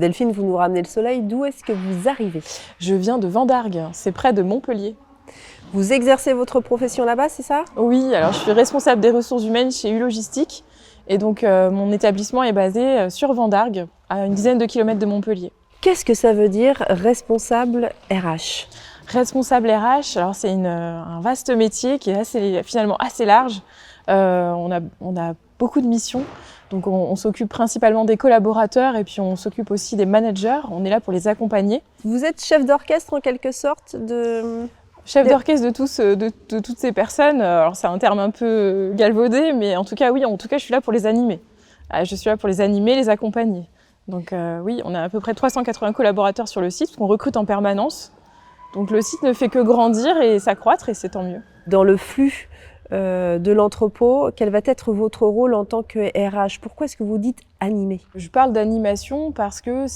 Delphine, vous nous ramenez le soleil. D'où est-ce que vous arrivez? Je viens de Vendargues, c'est près de Montpellier. Vous exercez votre profession là-bas, c'est ça? Oui, alors je suis responsable des ressources humaines chez U-Logistique. Et donc mon établissement est basé sur Vendargues, à une dizaine de kilomètres de Montpellier. Qu'est-ce que ça veut dire responsable RH? Responsable RH, alors c'est un vaste métier qui est finalement assez large. On a beaucoup de missions. Donc on s'occupe principalement des collaborateurs et puis on s'occupe aussi des managers. On est là pour les accompagner. Vous êtes chef d'orchestre en quelque sorte Chef d'orchestre de toutes ces personnes. Alors c'est un terme un peu galvaudé, mais en tout cas oui, je suis là pour les animer. Je suis là pour les animer, les accompagner. Donc oui, on a à peu près 380 collaborateurs sur le site qu'on recrute en permanence. Donc le site ne fait que grandir et s'accroître et c'est tant mieux. Dans le flux de l'entrepôt, quel va être votre rôle en tant que RH? Pourquoi est-ce que vous dites animer? Je parle d'animation parce que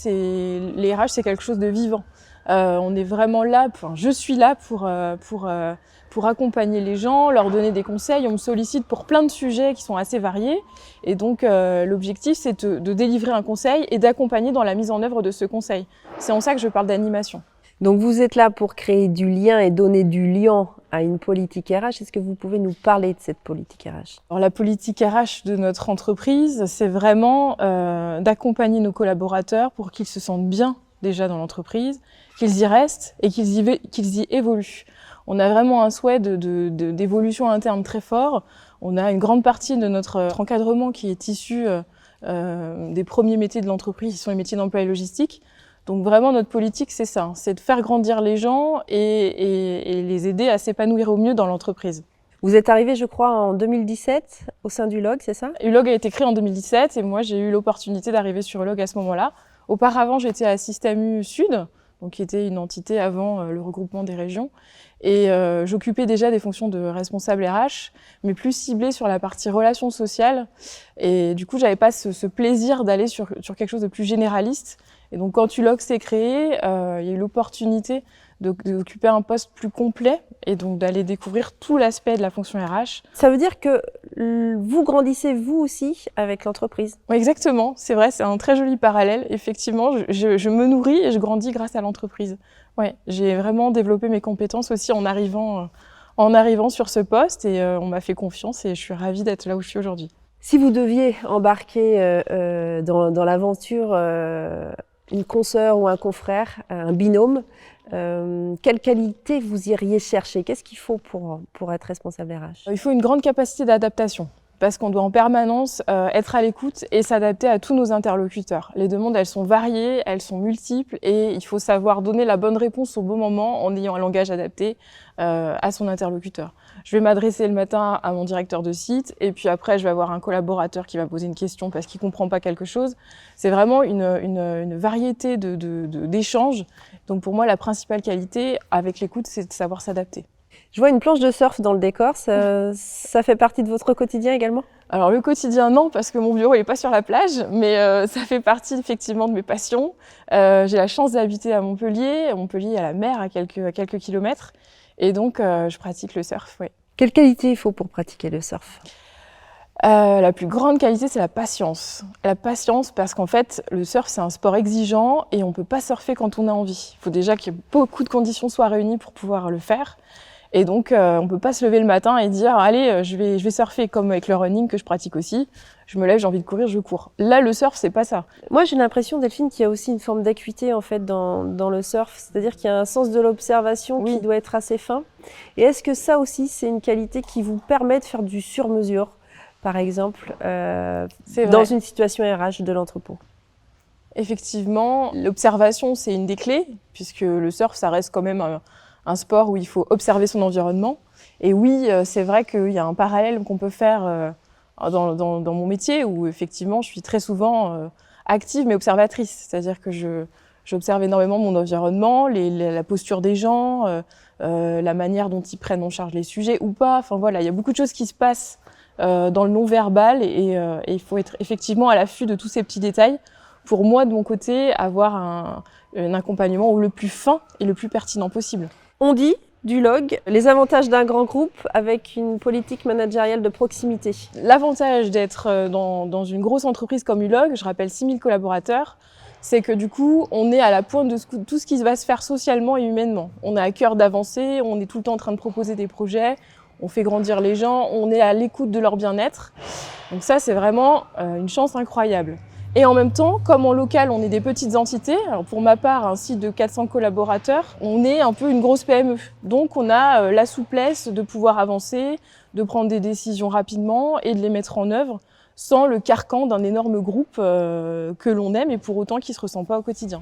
les RH, c'est quelque chose de vivant. On est vraiment là, je suis là pour accompagner les gens, leur donner des conseils. On me sollicite pour plein de sujets qui sont assez variés. Et donc l'objectif, c'est de délivrer un conseil et d'accompagner dans la mise en œuvre de ce conseil. C'est en ça que je parle d'animation. Donc vous êtes là pour créer du lien et donner du lien à une politique RH. Est-ce que vous pouvez nous parler de cette politique RH? Alors, la politique RH de notre entreprise, c'est vraiment d'accompagner nos collaborateurs pour qu'ils se sentent bien déjà dans l'entreprise, qu'ils y restent et qu'ils y évoluent. On a vraiment un souhait d'évolution interne très fort. On a une grande partie de notre encadrement qui est issu des premiers métiers de l'entreprise, qui sont les métiers d'emploi et logistique. Donc vraiment, notre politique, c'est ça, c'est de faire grandir les gens et les aider à s'épanouir au mieux dans l'entreprise. Vous êtes arrivé, je crois, en 2017 au sein d'Ulog, c'est ça? Ulog a été créé en 2017 et moi, j'ai eu l'opportunité d'arriver sur Ulog à ce moment-là. Auparavant, j'étais à Systamu Sud, donc qui était une entité avant le regroupement des régions. Et j'occupais déjà des fonctions de responsable RH, mais plus ciblée sur la partie relations sociales. Et du coup, j'avais pas ce plaisir d'aller sur quelque chose de plus généraliste. Et donc, quand Ulog s'est créé, il y a eu l'opportunité d'occuper un poste plus complet et donc d'aller découvrir tout l'aspect de la fonction RH. Ça veut dire que vous grandissez vous aussi avec l'entreprise? Oui, exactement, c'est vrai, c'est un très joli parallèle. Effectivement, je me nourris et je grandis grâce à l'entreprise. Ouais, j'ai vraiment développé mes compétences aussi en arrivant sur ce poste et on m'a fait confiance et je suis ravie d'être là où je suis aujourd'hui. Si vous deviez embarquer dans l'aventure une consoeur ou un confrère, un binôme, quelle qualité vous iriez chercher? Qu'est-ce qu'il faut pour être responsable RH? Il faut une grande capacité d'adaptation parce qu'on doit en permanence être à l'écoute et s'adapter à tous nos interlocuteurs. Les demandes, elles sont variées, elles sont multiples et il faut savoir donner la bonne réponse au bon moment en ayant un langage adapté à son interlocuteur. Je vais m'adresser le matin à mon directeur de site et puis après je vais avoir un collaborateur qui va poser une question parce qu'il comprend pas quelque chose. C'est vraiment une variété d'échanges. Donc pour moi, la principale qualité avec l'écoute, c'est de savoir s'adapter. Je vois une planche de surf dans le décor, ça fait partie de votre quotidien également? Alors le quotidien, non, parce que mon bureau n'est pas sur la plage, mais ça fait partie effectivement de mes passions. J'ai la chance d'habiter à Montpellier. Montpellier à la mer, à quelques kilomètres. Et donc, je pratique le surf, oui. Quelle qualité il faut pour pratiquer le surf? La plus grande qualité, c'est la patience. La patience parce qu'en fait, le surf, c'est un sport exigeant et on ne peut pas surfer quand on a envie. Il faut déjà que beaucoup de conditions soient réunies pour pouvoir le faire. Et donc, on ne peut pas se lever le matin et dire « Allez, je vais surfer » comme avec le running que je pratique aussi. Je me lève, j'ai envie de courir, je cours. Là, le surf, c'est pas ça. Moi, j'ai l'impression, Delphine, qu'il y a aussi une forme d'acuité en fait dans le surf. C'est-à-dire qu'il y a un sens de l'observation qui doit être assez fin. Et est-ce que ça aussi, c'est une qualité qui vous permet de faire du sur-mesure, par exemple, dans une situation RH de l'entrepôt? Effectivement, l'observation, c'est une des clés, puisque le surf, ça reste quand même un sport où il faut observer son environnement. Et oui, c'est vrai qu'il y a un parallèle qu'on peut faire dans mon métier, où effectivement, je suis très souvent active mais observatrice. C'est-à-dire que j'observe énormément mon environnement, la posture des gens, la manière dont ils prennent en charge les sujets ou pas. Enfin voilà, il y a beaucoup de choses qui se passent dans le non-verbal et il faut être effectivement à l'affût de tous ces petits détails pour moi, de mon côté, avoir un accompagnement le plus fin et le plus pertinent possible. On dit d'Ulog les avantages d'un grand groupe avec une politique managériale de proximité. L'avantage d'être dans une grosse entreprise comme Ulog, je rappelle 6000 collaborateurs, c'est que du coup, on est à la pointe de tout ce qui va se faire socialement et humainement. On a à cœur d'avancer, on est tout le temps en train de proposer des projets, on fait grandir les gens, on est à l'écoute de leur bien-être. Donc ça, c'est vraiment une chance incroyable. Et en même temps, comme en local, on est des petites entités, alors pour ma part, un site de 400 collaborateurs, on est un peu une grosse PME. Donc on a la souplesse de pouvoir avancer, de prendre des décisions rapidement et de les mettre en œuvre sans le carcan d'un énorme groupe que l'on aime et pour autant qui ne se ressent pas au quotidien.